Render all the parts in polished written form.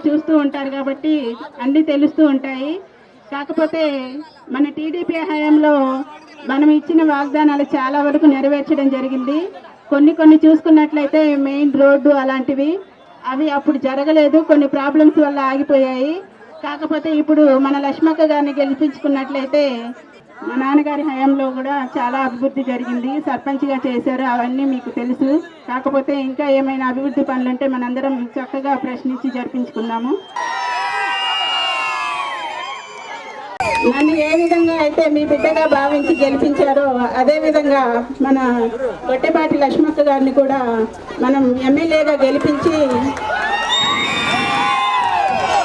చూస్తూ ఉంటారు కాబట్టి అన్నీ తెలుస్తూ ఉంటాయి. కాకపోతే మన టీడీపీ హయాంలో మనం ఇచ్చిన వాగ్దానాలు చాలా వరకు నెరవేర్చడం జరిగింది. కొన్ని చూసుకున్నట్లయితే మెయిన్ రోడ్డు అలాంటివి అవి అప్పుడు జరగలేదు, కొన్ని ప్రాబ్లమ్స్ వల్ల ఆగిపోయాయి. కాకపోతే ఇప్పుడు మన లక్ష్మక్క గారిని గెలిపించుకున్నట్లయితే మా నాన్నగారి హయాంలో కూడా చాలా అభివృద్ధి జరిగింది, సర్పంచ్గా చేశారు, అవన్నీ మీకు తెలుసు. కాకపోతే ఇంకా ఏమైనా అభివృద్ధి పనులుంటే మనందరం చక్కగా ప్రశ్నించి జరిపించుకుందాము. నన్ను ఏ విధంగా అయితే మీ బిడ్డగా భావించి గెలిపించారో అదేవిధంగా మన గొట్టెపాటి లక్ష్మక్క గారిని కూడా మనం ఎమ్మెల్యేగా గెలిపించి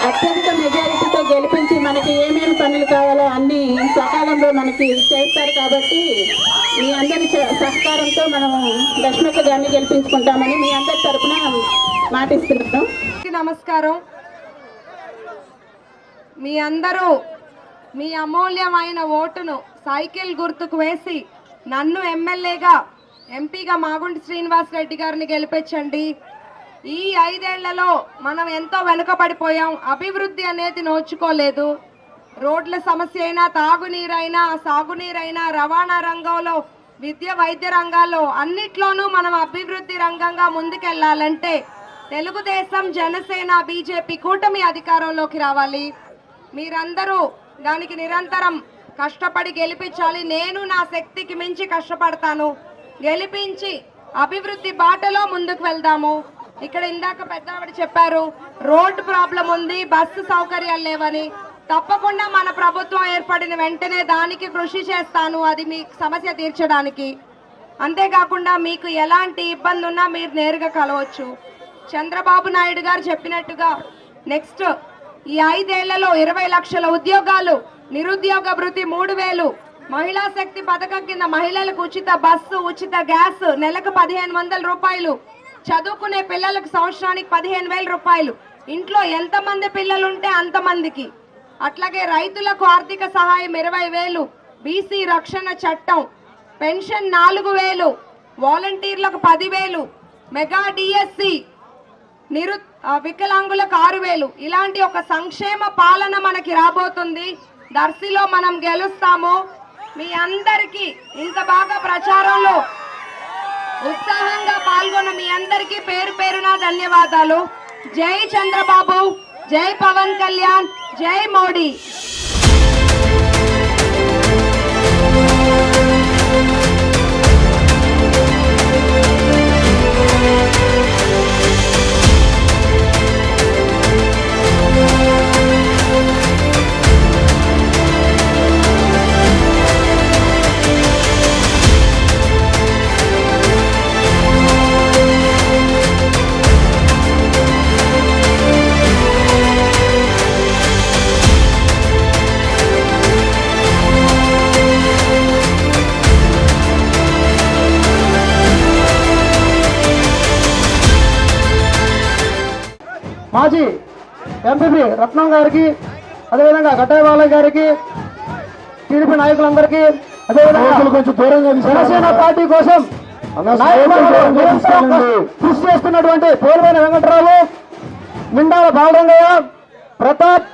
అత్యధిక మెజారిటీతో గెలిపించి మనకి ఏమేమి పనులు కావాలో అన్ని సకాలంలో మనకి చేస్తారు. కాబట్టి మీ అందరి సహకారంతో మనం లక్ష్మక్క గారిని గెలిపించుకుంటామని మీ అందరి తరఫున మాటిస్తున్నాను. నమస్కారం. మీ అందరూ మీ అమూల్యమైన ఓటును సైకిల్ గుర్తుకు వేసి నన్ను ఎమ్మెల్యేగా ఎంపీగా మాగుంటి శ్రీనివాస్ రెడ్డి గారిని గెలిపించండి. ఈ 5 ఏళ్లలో మనం ఎంతో వెనుకబడిపోయాం, అభివృద్ధి అనేది నోచుకోలేదు. రోడ్ల సమస్య అయినా, తాగునీరైనా, సాగునీరైనా, రవాణా రంగంలో, విద్య వైద్య రంగాల్లో అన్నిట్లోనూ మనం అభివృద్ధి రంగంగా ముందుకెళ్లాలంటే తెలుగుదేశం, జనసేన, బీజేపీ కూటమి అధికారంలోకి రావాలి. మీరందరూ దానికి నిరంతరం కష్టపడి గెలిపించాలి. నేను నా శక్తికి మించి కష్టపడతాను. గెలిపించి అభివృద్ధి బాటలో ముందుకు వెళ్దాము. ఇక్కడ ఇందాక పెద్దవాడు చెప్పారు రోడ్డు ప్రాబ్లం ఉంది, బస్సు సౌకర్యాలు లేవని. తప్పకుండా మన ప్రభుత్వం ఏర్పడిన వెంటనే దానికి కృషి చేస్తాను, అది మీ సమస్య తీర్చడానికి. అంతేకాకుండా మీకు ఎలాంటి ఇబ్బంది ఉన్నా మీరు నేరుగా కలవచ్చు. చంద్రబాబు నాయుడు గారు చెప్పినట్టుగా నెక్స్ట్ ఈ 5 ఏళ్లలో 20 లక్షల ఉద్యోగాలు, నిరుద్యోగ భృతి 3000, మహిళా శక్తి పథకం కింద మహిళలకు ఉచిత బస్సు, ఉచిత గ్యాస్, నెలకు 1500 రూపాయలు, చదువుకునే పిల్లలకు సంవత్సరానికి 15,000 రూపాయలు, ఇంట్లో ఎంతమంది పిల్లలుంటే అంతమందికి. అట్లాగే రైతులకు ఆర్థిక సహాయం 20,000, బీసీ రక్షణ చట్టం, పెన్షన్ 4,000, వాలంటీర్లకు 10,000, మెగా డిఎస్సి, వికలాంగులకు 6,000. ఇలాంటి ఒక సంక్షేమ పాలన మనకి రాబోతుంది. దర్శిలో మనం గెలుస్తాము. మీ అందరికీ ఇంత బాగా ప్రచారంలో ఉత్సాహంగా పాల్గొన్న మీ అందరికీ పేరు పేరున ధన్యవాదాలు. జై చంద్రబాబు, జై పవన్ కళ్యాణ్, జై మోడీ. మాజీ ఎంపీ రత్నం గారికి, అదేవిధంగా గట్టయ్య బాలయ్య గారికి, టీడీపీ నాయకులందరికీ, అదేవిధంగా కొంచెం దూరంగా జనసేన పార్టీ కోసం కృషి చేస్తున్నటువంటి పోలివేని వెంకటరావు, మిండాల బాలరంగయ్య, ప్రతాప్,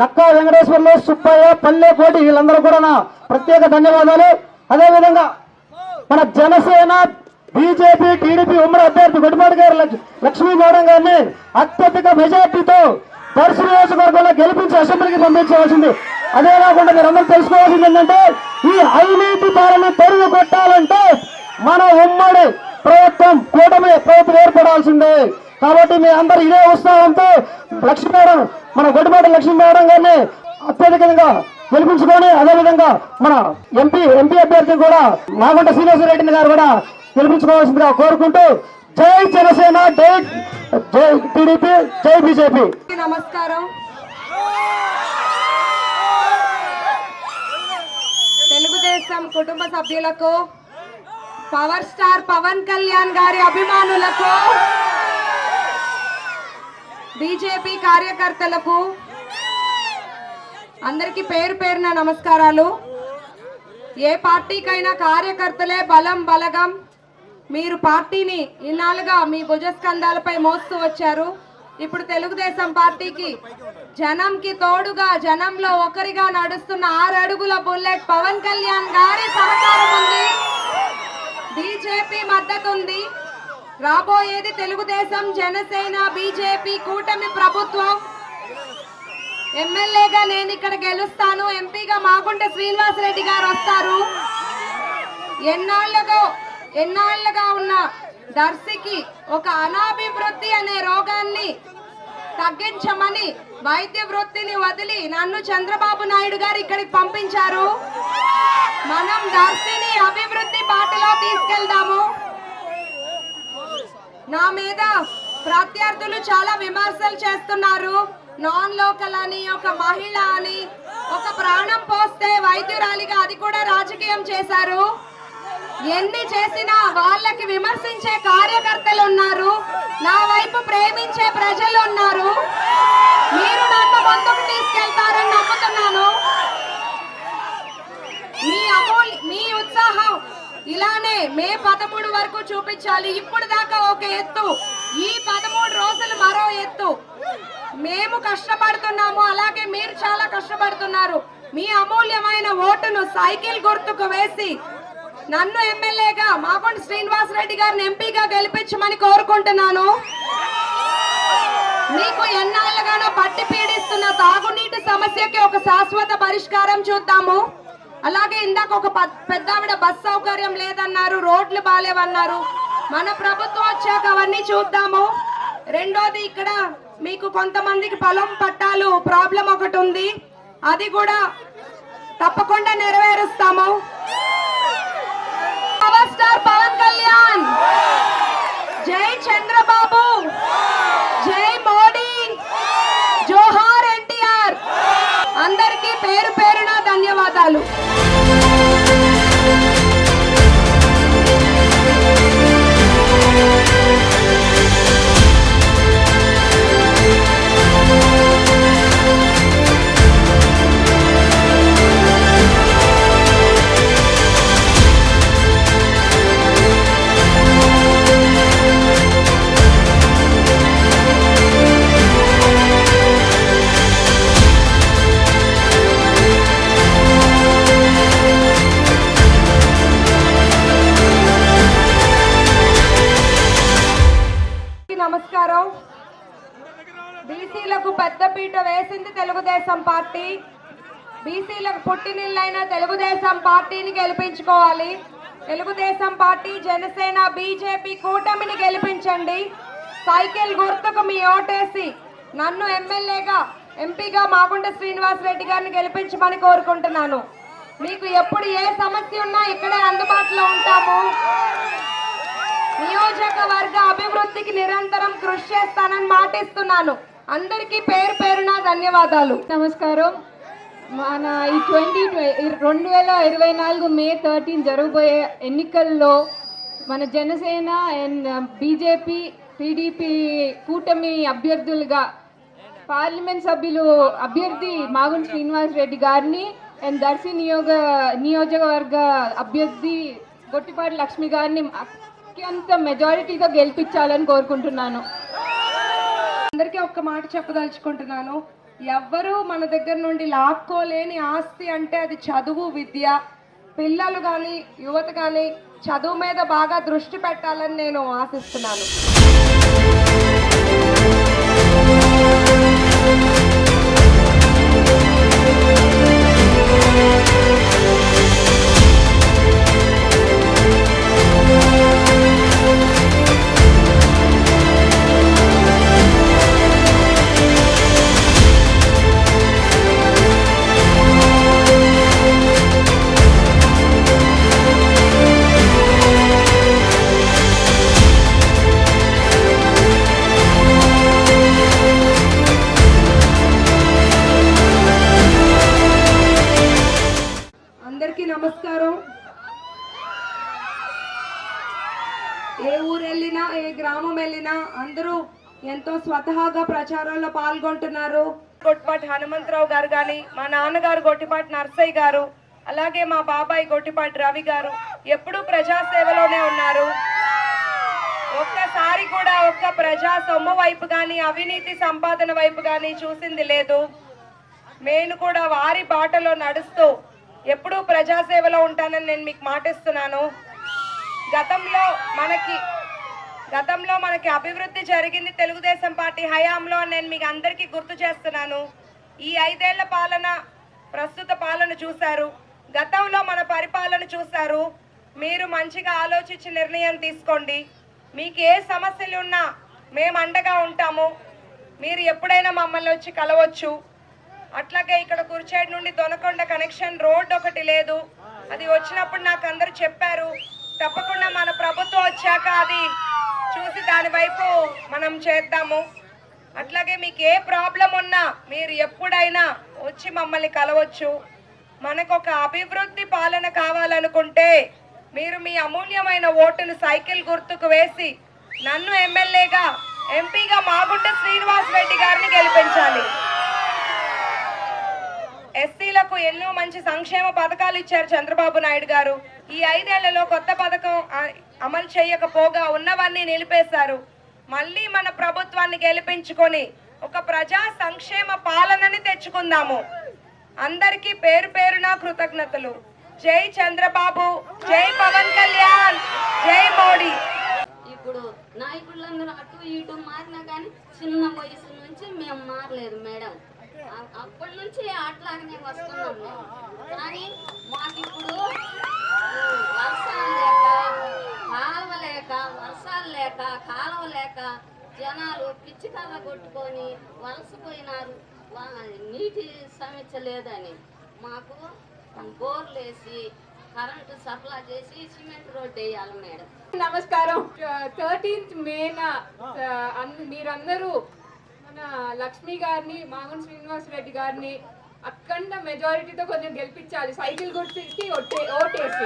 నక్కా వెంకటేశ్వర్లు, సుబ్బయ్య, పల్లె కోటి, వీళ్ళందరూ కూడా నా ప్రత్యేక ధన్యవాదాలు. అదేవిధంగా మన జనసేన, బీజేపీ, టీడీపీ ఉమ్మడి అభ్యర్థి గొడ్డిపాటి గారు లక్ష్మీ మేడం గారిని అత్యధిక మెజార్టీతో దర్శి నియోజకవర్గంలో గెలిపించి అసెంబ్లీకి పంపించవలసింది. అదే కాకుండా మీరందరూ తెలుసుకోవాల్సింది ఏంటంటే ఈ అవినీతి పాలన తరుగు కొట్టాలంటే మన ఉమ్మడి ప్రభుత్వం, కూటమి ప్రభుత్వం ఏర్పడాల్సిందే. కాబట్టి మీ అందరూ ఇదే ఉత్సాహంతో లక్ష్మీ మేడం, మన గొడ్డిపాటి లక్ష్మీ మేడం గారిని అత్యధికంగా గెలిపించుకొని, అదేవిధంగా మన ఎంపీ అభ్యర్థి కూడా మాగుంట శ్రీనివాస రెడ్డి గారు కూడా గెలిపించుకోవాల్సిందిగా కోరుకుంటూ జై జనసేన, జై టీడీపీ, జై బీజేపీ. నమస్కారం. తెలుగుదేశం కుటుంబ సభ్యులకు, పవర్ స్టార్ పవన్ కళ్యాణ్ గారి అభిమానులకు, బీజేపీ కార్యకర్తలకు అందరికీ పేరు పేరున నమస్కారాలు. ఏ పార్టీకైనా కార్యకర్తలే బలం, బలగం. మీరు పార్టీని ఇన్నాళ్ళుగా మీ భుజస్కంధాలపై మోస్తూ వచ్చారు. ఇప్పుడు తెలుగుదేశం పార్టీకి జనంకి తోడుగా జనంలో ఒకరిగా నడుస్తున్న 6 అడుగుల బుల్లెట్ పవన్ కళ్యాణ్ గారి సహకారం ఉంది, బీజేపీ మద్దతు ఉంది. రాబోయేది తెలుగుదేశం, జనసేన, బీజేపీ కూటమి ప్రభుత్వం. ఎమ్మెల్యేగా నేను ఇక్కడ గెలుస్తాను, ఎంపీగా మాగుంట శ్రీనివాసరెడ్డి గారు వస్తారు. ఎన్నాళ్ళుగా ఉన్న దర్శికి ఒక అనాభివృద్ధి అనే రోగాన్ని తగ్గించమని వైద్య వృత్తిని వదిలి నన్ను చంద్రబాబు నాయుడు గారు ఇక్కడికి పంపించారు. మనం దర్శిని అభివృద్ధి బాటలో తీసుకెళ్దాము. నా మీద ప్రత్యర్థులు చాలా విమర్శలు చేస్తున్నారు. నాన్ లోకల్ అని, ఒక మహిళ అని, ఒక ప్రాణం పోస్తే వైద్యురాలిగా అది కూడా రాజకీయం చేశారు. ఎన్ని చేసినా వాళ్ళకి విమర్శించే కార్యకర్తలు ఉన్నారు, నా వైపు ప్రేమించే ప్రజలు ఉన్నారు. మీరు నన్ను ముందుకు తీసుకెళ్తారని నమ్ముతున్నాను. మీ ఉత్సాహం ఇలానే మే 13 వరకు చూపించాలి. ఇప్పుడు దాకా ఒక ఎత్తు, ఈ 13 రోజులు మరో ఎత్తు. మేము కష్టపడుతున్నాము, అలాగే మీరు చాలా కష్టపడుతున్నారు. మీ అమూల్యమైన ఓటును సైకిల్ గుర్తుకు వేసి నన్ను ఎమ్మెల్యేగా, మాగుంట శ్రీనివాసరెడ్డి గారిని ఎంపీగా గెలిపించమని కోరుకుంటున్నాను. మీకు ఎన్నాళ్ళుగానో పట్టి పీడిస్తున్న తాగునీటి సమస్యకి ఒక శాశ్వత పరిష్కారం చూద్దాము. అలాగే ఇందాక ఒక పెద్దావిడ బస్ సౌకర్యం లేదన్నారు, రోడ్లు బాలేవన్నారు. మన ప్రభుత్వం వచ్చాక అవన్నీ చూద్దాము. రెండోది, ఇక్కడ మీకు కొంతమందికి పొలం పట్టాలు ప్రాబ్లం ఒకటి ఉంది, అది కూడా తప్పకుండా నెరవేరుస్తాము. పవర్ స్టార్ పవన్ కళ్యాణ్, జై చంద్రబాబు, జై మోడీ, జోహార్ ఎన్టీఆర్. అందరికీ పేరు పేరున ధన్యవాదాలు. నమస్కారం. బీసీలకు పెద్దపీట వేసింది తెలుగుదేశం పార్టీ. బీసీలకు పుట్టినిల్లైన తెలుగుదేశం పార్టీని గెలిపించుకోవాలి. తెలుగుదేశం పార్టీ, జనసేన, బీజేపీ కూటమిని గెలిపించండి. సైకిల్ గుర్తుకు మీ ఓటేసి నన్ను ఎమ్మెల్యేగా, ఎంపీగా మాగుంట శ్రీనివాసరెడ్డి గారిని గెలిపించమని కోరుకుంటున్నాను. మీకు ఎప్పుడు ఏ సమస్య ఉన్నా ఇక్కడే అందుబాటులో ఉంటాము. నియోజకవర్గ అభివృద్ధికి నిరంతరం కృషి చేస్తానని మాటిస్తున్నాను. అందరికీ పేరు పేరున ధన్యవాదాలు. నమస్కారం. మన ఈ 2024 మే 13 జరగబోయే ఎన్నికల్లో మన జనసేన అండ్ బీజేపీ, టీడీపీ కూటమి అభ్యర్థులుగా పార్లమెంట్ సభ్యులు అభ్యర్థి మాగుంట శ్రీనివాసరెడ్డి గారిని అండ్ దర్శి నియోజకవర్గ అభ్యర్థి గొట్టిపాటి లక్ష్మి గారిని అత్యంత మెజారిటీతో గెలిపించాలని కోరుకుంటున్నాను. అందరికీ ఒక్క మాట చెప్పదలుచుకుంటున్నాను. ఎవ్వరూ మన దగ్గర నుండి లాక్కోలేని ఆస్తి అంటే అది చదువు, విద్య. పిల్లలు కానీ, యువత కానీ చదువు మీద బాగా దృష్టి పెట్టాలని నేను ఆశిస్తున్నాను. నమస్కారం. ఏ ఊరు వెళ్ళినా, ఏ గ్రామం వెళ్ళినా అందరూ ఎంతో స్వతహాగా ప్రచారంలో పాల్గొంటున్నారు. గొట్టిపాటి హనుమంతరావు గారు కానీ, మా నాన్నగారు గొట్టిపాటి నర్సయ్య గారు, అలాగే మా బాబాయ్ గొట్టిపాటి రవి గారు ఎప్పుడూ ప్రజాసేవలోనే ఉన్నారు. ఒక్కసారి కూడా ఒక్క ప్రజా సొమ్ము వైపు కానీ అవినీతి సంపాదన వైపు కానీ చూసింది లేదు. నేను కూడా వారి బాటలో నడుస్తూ ఎప్పుడూ ప్రజాసేవలో ఉంటానని నేను మీకు మాటిస్తున్నాను. గతంలో మనకి అభివృద్ధి జరిగింది తెలుగుదేశం పార్టీ హయాంలో నేను మీకు అందరికీ గుర్తు చేస్తున్నాను. ఈ 5 ఏళ్ల పాలన, ప్రస్తుత పాలన చూశారు, గతంలో మన పరిపాలన చూశారు. మీరు మంచిగా ఆలోచించి నిర్ణయం తీసుకోండి. మీకు ఏ సమస్యలు ఉన్నా మేము అండగా ఉంటాము. మీరు ఎప్పుడైనా మమ్మల్ని వచ్చి కలవచ్చు. అట్లాగే ఇక్కడ కుర్చేడు నుండి దొనకొండ కనెక్షన్ రోడ్ ఒకటి లేదు, అది వచ్చినప్పుడు నాకు అందరూ చెప్పారు. తప్పకుండా మన ప్రభుత్వం వచ్చాక అది చూసి దాని వైపు మనం చేద్దాము. అట్లాగే మీకు ఏ ప్రాబ్లం ఉన్నా మీరు ఎప్పుడైనా వచ్చి మమ్మల్ని కలవచ్చు. మనకు ఒక అభివృద్ధి పాలన కావాలనుకుంటే మీరు మీ అమూల్యమైన ఓటును సైకిల్ గుర్తుకు వేసి నన్ను ఎమ్మెల్యేగా, ఎంపీగా మాగుంట శ్రీనివాస్ రెడ్డి గారిని గెలిపించాలి. ఎస్సీలకు ఎన్నో మంచి సంక్షేమ పథకాలు ఇచ్చారు చంద్రబాబు నాయుడు గారు. ఈ 5 ఏళ్లలో కొత్త పథకం అమలు చేయకపోగా ఉన్నవన్నీ నిలిపేశారు. మళ్ళీ మన ప్రభుత్వాన్ని గెలిపించుకొని ఒక ప్రజా సంక్షేమ పాలనని తెచ్చుకుందాము. అందరికీ పేరు పేరున కృతజ్ఞతలు. జై చంద్రబాబు, జై పవన్ కళ్యాణ్, జై మోడీ. ఇప్పుడు నాయకులందరూ అటు ఇటు మారినా కానీ చిన్న వయసు నుంచి మేము మారలేదు మేడం. అప్పటి నుంచి అట్లాగనే వస్తున్నాం మేము. కానీ మాకు ఇప్పుడు వర్షాలు లేక కాలువ లేక జనాలు పిచ్చి కర్ర కొట్టుకొని వలసపోయినారు. నీటి సమస్య లేదని మాకు బోర్లు వేసి కరెంటు సప్లై చేసి సిమెంట్ రోడ్డు వేయాలి మేడం. నమస్కారం. 13th మేన మీరందరూ మన లక్ష్మి గారిని, మాగుంట శ్రీనివాస్ రెడ్డి గారిని అఖండ మెజారిటీతో కొంచెం గెలిపించాలి. సైకిల్ గుర్తుకి ఓటేసి